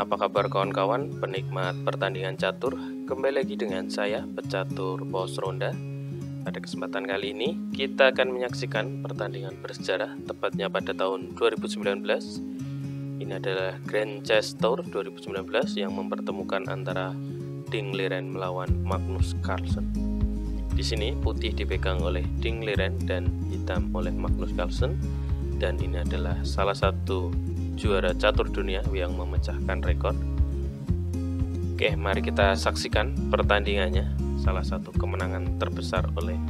Apa kabar kawan-kawan penikmat pertandingan catur? Kembali lagi dengan saya, pecatur pos ronda. Pada kesempatan kali ini kita akan menyaksikan pertandingan bersejarah tepatnya pada tahun 2019. Ini adalah Grand Chess Tour 2019 yang mempertemukan antara Ding Liren melawan Magnus Carlsen. Di sini putih dipegang oleh Ding Liren dan hitam oleh Magnus Carlsen, dan ini adalah salah satu juara catur dunia yang memecahkan rekor. Oke, mari kita saksikan pertandingannya. Salah satu kemenangan terbesar oleh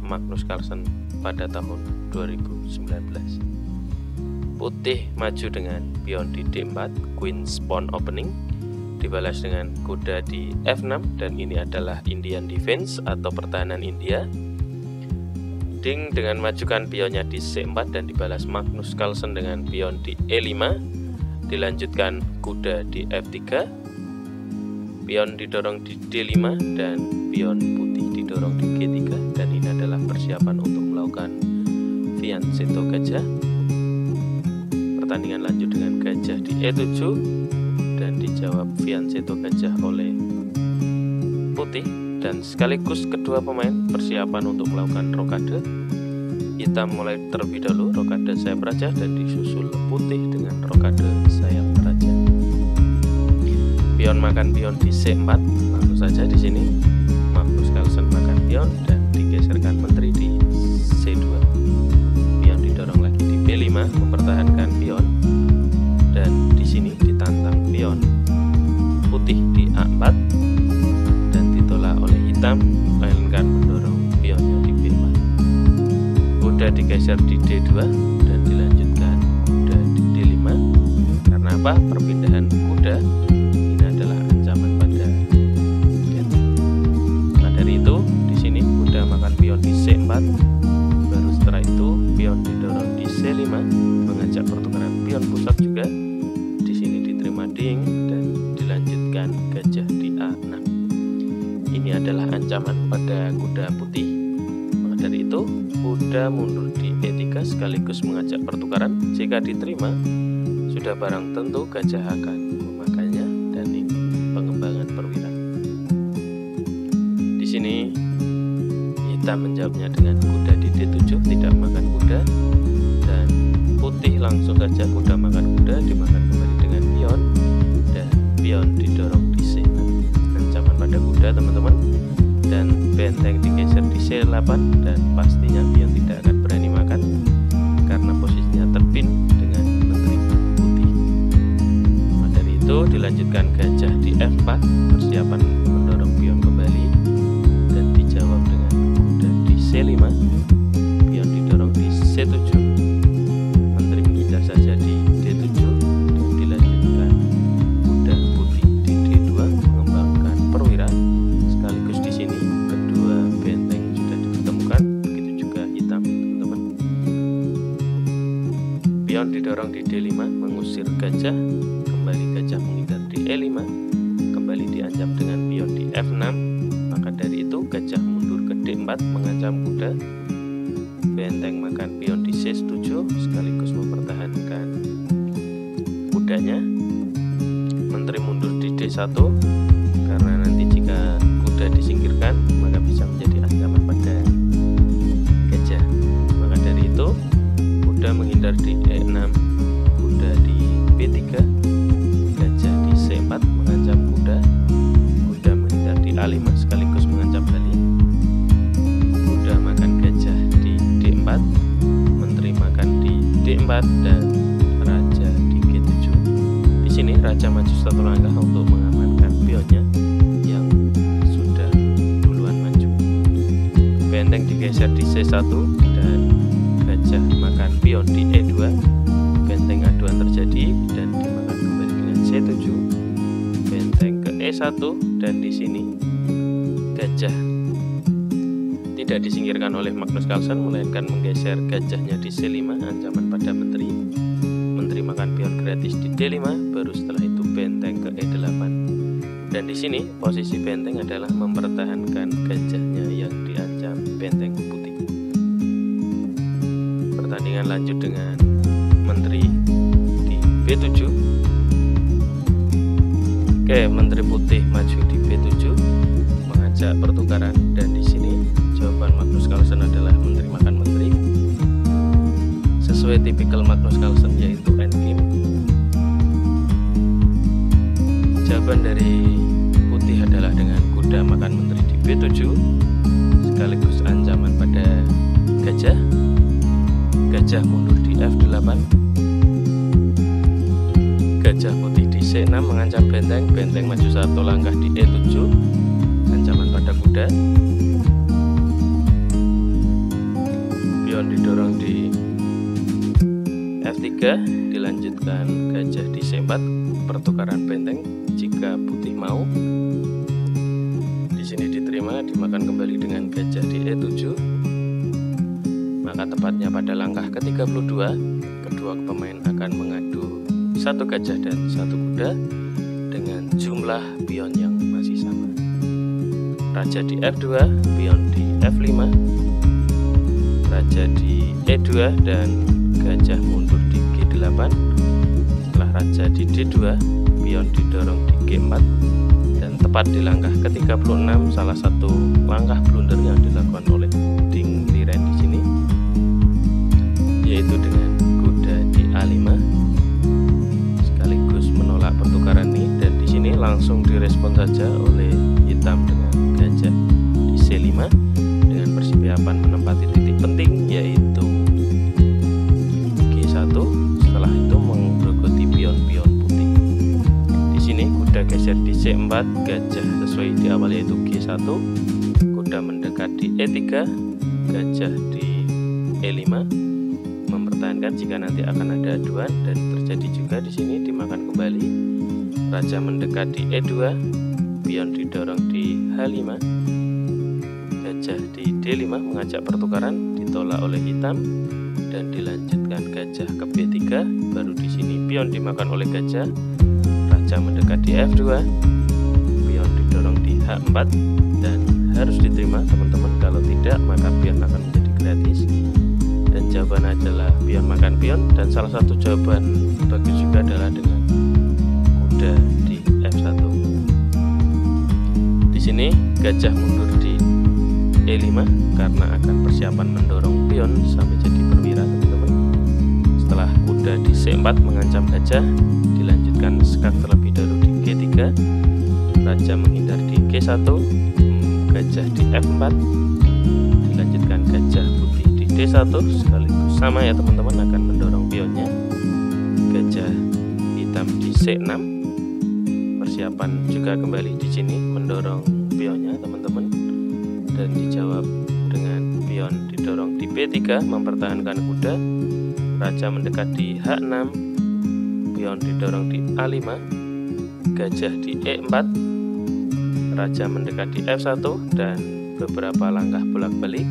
Magnus Carlsen pada tahun 2019. Putih maju dengan pion di D4, Queen Pawn Opening, dibalas dengan kuda di F6, dan ini adalah Indian Defense atau pertahanan India. Ding dengan majukan pionnya di C4 dan dibalas Magnus Carlsen dengan pion di E5, dilanjutkan kuda di F3, pion didorong di D5 dan pion putih didorong di G3, dan ini adalah persiapan untuk melakukan fianchetto gajah. Pertandingan lanjut dengan gajah di E7 dan dijawab fianchetto gajah oleh putih, dan sekaligus kedua pemain persiapan untuk melakukan rokade. Hitam mulai terlebih dahulu rokade sayap raja dan disusul putih dengan rokade sayap raja. Pion makan pion di C4, langsung saja di sini Magnus Carlsen makan pion dan digeserkan menteri di C2. Pion didorong lagi di B5 mempertahankan pion, dan di sini ditantang pion putih di A4 dan ditolak oleh hitam, melainkan mendorong pionnya di B4. Kuda digeser di D2 dan dilanjutkan kuda di D5. Karena apa? Perpindahan kuda ini adalah ancaman pada D4. Nah, dari itu di sini kuda makan pion di C4. Baru setelah itu pion didorong di C5 mengajak pertukaran pion pusat juga. Di sini diterima Ding dan dilanjutkan gajah di A6. Ini adalah ancaman pada kuda putih. Maka dari itu kuda mundur di E3 sekaligus mengajak pertukaran. Jika diterima, sudah barang tentu gajah akan memakannya, dan ini pengembangan perwira. Di sini hitam menjawabnya dengan kuda di D7, tidak makan kuda, dan putih langsung saja kuda makan kuda, dimakan kembali dengan pion, dan pion didorong di C6. Ancaman pada kuda, teman-teman, dan benteng digeser di C8, dan pastinya pion tidak akan berani makan karena posisinya terpin dengan menteri putih. Nah, dari itu dilanjutkan gajah di F4, persiapan mendorong pion kembali, dan dijawab dengan kuda di C5, pion didorong di C7, menteri mengincar saja di D7, dan dilanjutkan kuda putih di D2 mengembangkan perwira. Sekaligus di sini kedua benteng sudah ditemukan, begitu juga hitam, teman-teman. Pion didorong di D5 mengusir gajah, kembali gajah menghindar di E5, kembali diancam dengan pion di F6. Maka dari itu gajah mundur ke D4 mengancam kuda, benteng makan pion di C7 sekaligus mempertahankan kudanya. Menteri mundur di D1 karena nanti jika kuda disingkirkan maka bisa menjadi ancaman pada gajah. Maka dari itu kuda menghindar di E6, kuda di B3, gajah di C4 mengancam kuda, kuda menghindar di A5 sekaligus mengancam Bali, kuda makan gajah di D4, menteri makan di D4, dan raja di G7. Di sini raja maju satu langkah untuk mengamankan pionnya yang sudah duluan maju. Benteng digeser di C1 dan gajah makan pion di E2. Benteng aduan terjadi dan dimakan kembali dengan C7. Benteng ke E1, dan di sini gajah tidak disingkirkan oleh Magnus Carlsen, melainkan menggeser gajahnya di C5, ancaman pada menteri. Menteri makan pion gratis di D5, baru setelah itu benteng ke E8. Dan di sini posisi benteng adalah mempertahankan gajahnya yang diancam benteng putih. pertandingan lanjut dengan Menteri di B7. Oke, Menteri Putih maju di B7 mengajak pertukaran, dan di sini jawaban Magnus Carlsen adalah Menteri makan Menteri sesuai tipikal Magnus Carlsen, yaitu endgame. Jawaban dari Putih adalah dengan kuda makan Menteri di B7 sekaligus ancaman pada gajah. Gajah mundur di F8. Gajah Putih di C6 mengancam benteng. Benteng maju satu langkah di E7, ancaman pada kuda. Pion didorong di F3, dilanjutkan gajah di C4, pertukaran benteng jika Putih mau. Di sini diterima, dimakan kembali dengan gajah di E7. Maka tepatnya pada langkah ke-32, kedua pemain akan mengadu satu gajah dan satu kuda dengan jumlah pion yang masih sama. Raja di F2, pion di F5, raja di E2 dan gajah mundur di G8. Setelah raja di D2, pion didorong di G4, dan tepat di langkah ke-36 salah satu langkah blunder yang dilakukan oleh Ding Liren di sini, yaitu dengan kuda di A5 sekaligus menolak pertukaran ini, dan di sini langsung direspon saja oleh hitam dengan gajah di C5 dengan persiapan menempati titik penting yaitu G1. Setelah itu menggerogoti pion-pion putih. Di sini kuda geser di C4, gajah sesuai di awal yaitu G1, kuda mendekat di E3, gajah di E5 mempertahankan jika nanti akan ada aduan, dan terjadi juga di sini dimakan kembali. Raja mendekat di E2, pion didorong di H5, gajah di D5 mengajak pertukaran, ditolak oleh hitam, dan dilanjutkan gajah ke B3. Baru di sini pion dimakan oleh gajah, raja mendekat di F2, pion didorong di H4, dan harus diterima teman-teman, kalau tidak maka pion akan menjadi gratis. Dan jawaban adalah pion makan pion, dan salah satu jawaban bagus juga adalah dengan kuda di F1. Di sini gajah mundur di E5 karena akan persiapan mendorong pion sampai jadi perwira teman-teman. Setelah kuda di C4 mengancam gajah, dilanjutkan skak terlebih dahulu di G3, raja menghindar di G1, gajah di F4, dilanjutkan gajah putih di D1 sekaligus sama ya teman-teman, akan mendorong pionnya. Gajah hitam di C6, persiapan juga kembali di sini mendorong pionnya teman-teman, dan dijawab dengan pion didorong di B3 mempertahankan kuda. Raja mendekat di H6, pion didorong di A5, gajah di E4, raja mendekat di F1, dan beberapa langkah bolak-balik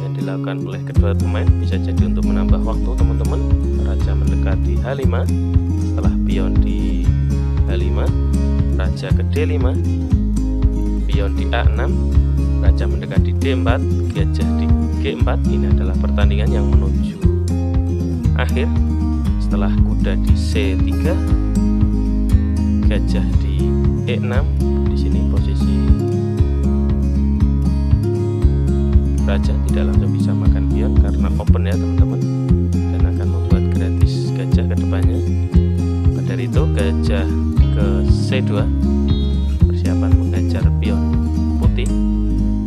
yang dilakukan oleh kedua pemain bisa jadi untuk menambah waktu teman-teman. Raja mendekat di H5, setelah pion di H5, raja ke D5, pion di A6, raja mendekat di D4, gajah di G4. Ini adalah pertandingan yang menuju akhir. Setelah kuda di C3, gajah di E6. Di sini posisi raja tidak langsung bisa makan pion karena open ya teman-teman, dan akan membuat gratis gajah ke depannya. Pada itu gajah ke C2, persiapan mengejar pion putih.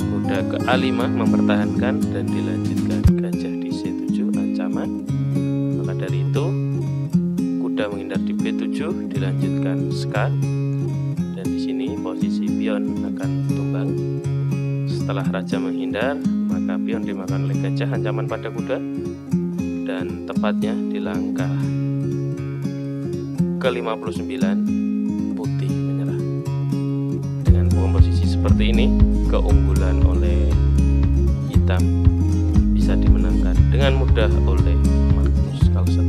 Kuda ke A5 mempertahankan, dan dilanjutkan gajah di C7 ancaman. Maka dari itu kuda menghindar di B7, dilanjutkan skak, dan di sini posisi pion akan tumbang. Setelah raja menghindar, maka pion dimakan oleh gajah ancaman pada kuda, dan tepatnya di langkah ke-59 putih menyerah. Dengan komposisi seperti ini, keunggulan oleh hitam bisa dimenangkan dengan mudah oleh Magnus Carlsen.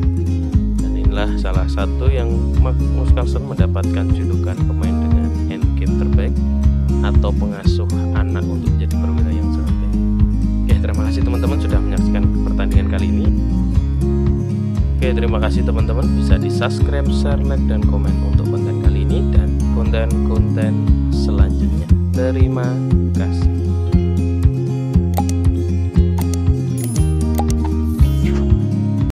Dan inilah salah satu yang Magnus Carlsen mendapatkan julukan pemain dengan endgame terbaik atau pengasuh anak untuk menjadi perwira yang sangat baik. Oke, terima kasih teman-teman sudah menyaksikan pertandingan kali ini. Oke, terima kasih teman-teman. Bisa di subscribe, share, like, dan komen untuk konten kali ini dan konten-konten selanjutnya. Terima kasih.